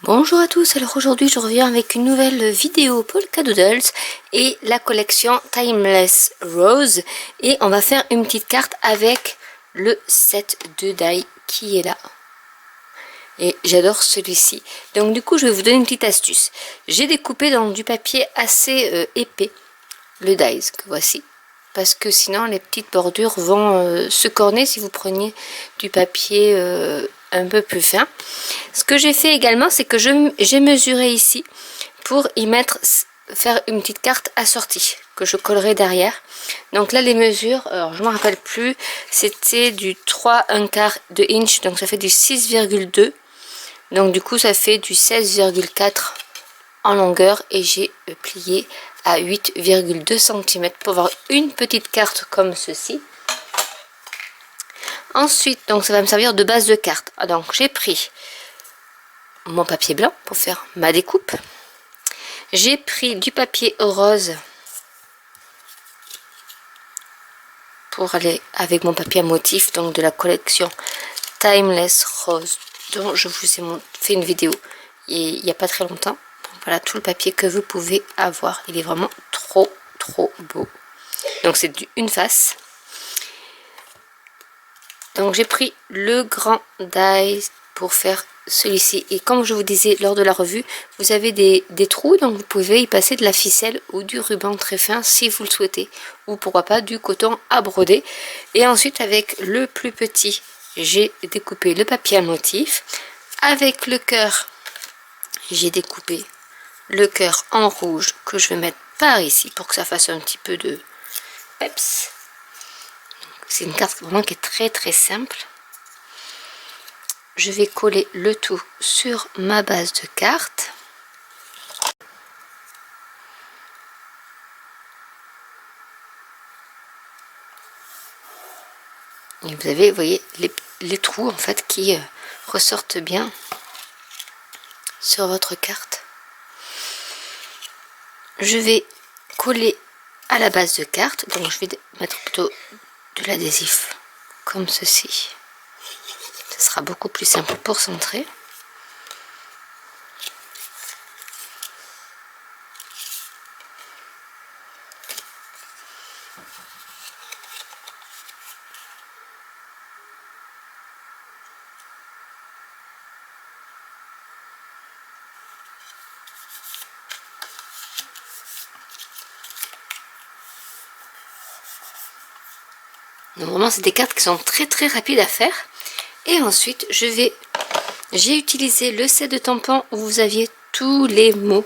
Bonjour à tous, alors aujourd'hui je reviens avec une nouvelle vidéo Polka Doodles et la collection Timeless Rose et on va faire une petite carte avec le set de die qui est là. Et j'adore celui-ci. Donc du coup je vais vous donner une petite astuce. J'ai découpé dans du papier assez épais le dies que voici. Parce que sinon les petites bordures vont se corner si vous preniez du papier un peu plus fin. Ce que j'ai fait également, c'est que j'ai mesuré ici pour y faire une petite carte assortie que je collerai derrière. Donc là les mesures, alors je ne me rappelle plus, c'était du 3 1/4 de inch, donc ça fait du 6,2. Donc du coup ça fait du 16,4 en longueur et j'ai plié à 8,2 cm pour avoir une petite carte comme ceci. Ensuite, donc ça va me servir de base de carte. Donc j'ai pris mon papier blanc pour faire ma découpe. J'ai pris du papier rose pour aller avec mon papier à motif, donc de la collection Timeless Rose, dont je vous ai fait une vidéo il n'y a pas très longtemps. Donc voilà tout le papier que vous pouvez avoir. Il est vraiment trop beau. Donc c'est une face. Donc j'ai pris le grand die pour faire celui-ci. Et comme je vous disais lors de la revue, vous avez des trous, donc vous pouvez y passer de la ficelle ou du ruban très fin si vous le souhaitez. Ou pourquoi pas du coton à broder. Et ensuite avec le plus petit, j'ai découpé le papier à motif. Avec le cœur, j'ai découpé le cœur en rouge que je vais mettre par ici pour que ça fasse un petit peu de peps. C'est une carte vraiment qui est très simple. Je vais coller le tout sur ma base de carte. Et vous avez, vous voyez, les trous en fait qui ressortent bien sur votre carte. Je vais coller à la base de carte, donc je vais mettre plutôt de l'adhésif comme ceci. Ce sera beaucoup plus simple pour centrer. Donc vraiment c'est des cartes qui sont très rapides à faire. Et ensuite j'ai utilisé le set de tampons où vous aviez tous les mots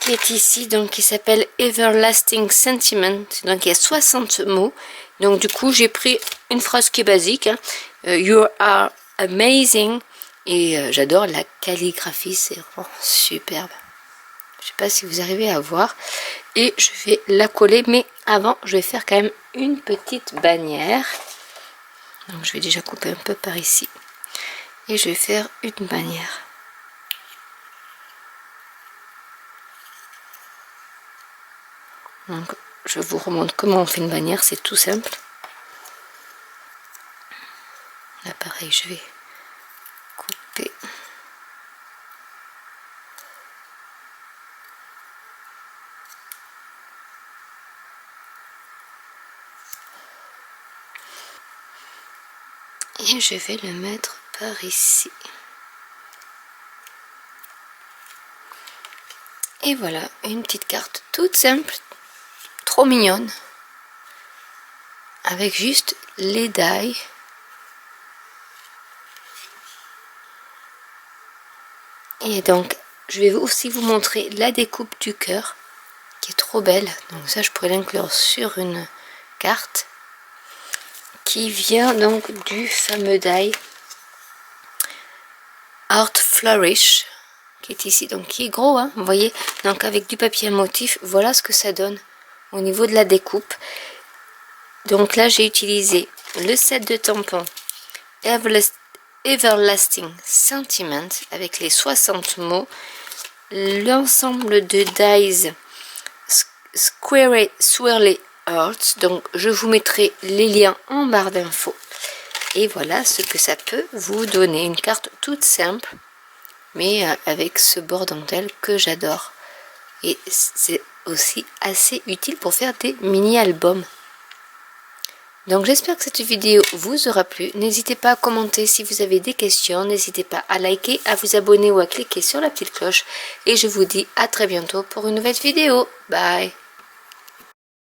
qui est ici, donc qui s'appelle Everlasting Sentiment. Donc il y a 60 mots. Donc du coup j'ai pris une phrase qui est basique, hein. You are amazing. Et j'adore la calligraphie, c'est vraiment superbe. Je sais pas si vous arrivez à voir. Et je vais la coller, mais avant je vais faire quand même une petite bannière. Donc je vais déjà couper un peu par ici. Et je vais faire une bannière. Donc je vous remontre comment on fait une bannière, c'est tout simple. Là pareil, je vais couper. Et je vais le mettre par ici. Et voilà, une petite carte toute simple, trop mignonne, avec juste les die. Et donc, je vais aussi vous montrer la découpe du cœur, qui est trop belle. Donc ça, je pourrais l'inclure sur une carte, qui vient donc du fameux die Art Flourish, qui est ici, donc qui est gros, hein, vous voyez. Donc avec du papier à motif, voilà ce que ça donne au niveau de la découpe. Donc là j'ai utilisé le set de tampons Everlasting Sentiment avec les 60 mots, l'ensemble de dies Swirly Hearts. Donc je vous mettrai les liens en barre d'infos. Et voilà ce que ça peut vous donner, une carte toute simple mais avec ce bord dentelle que j'adore. Et c'est aussi assez utile pour faire des mini-albums. Donc j'espère que cette vidéo vous aura plu. N'hésitez pas à commenter si vous avez des questions. N'hésitez pas à liker, à vous abonner ou à cliquer sur la petite cloche. Et je vous dis à très bientôt pour une nouvelle vidéo. Bye!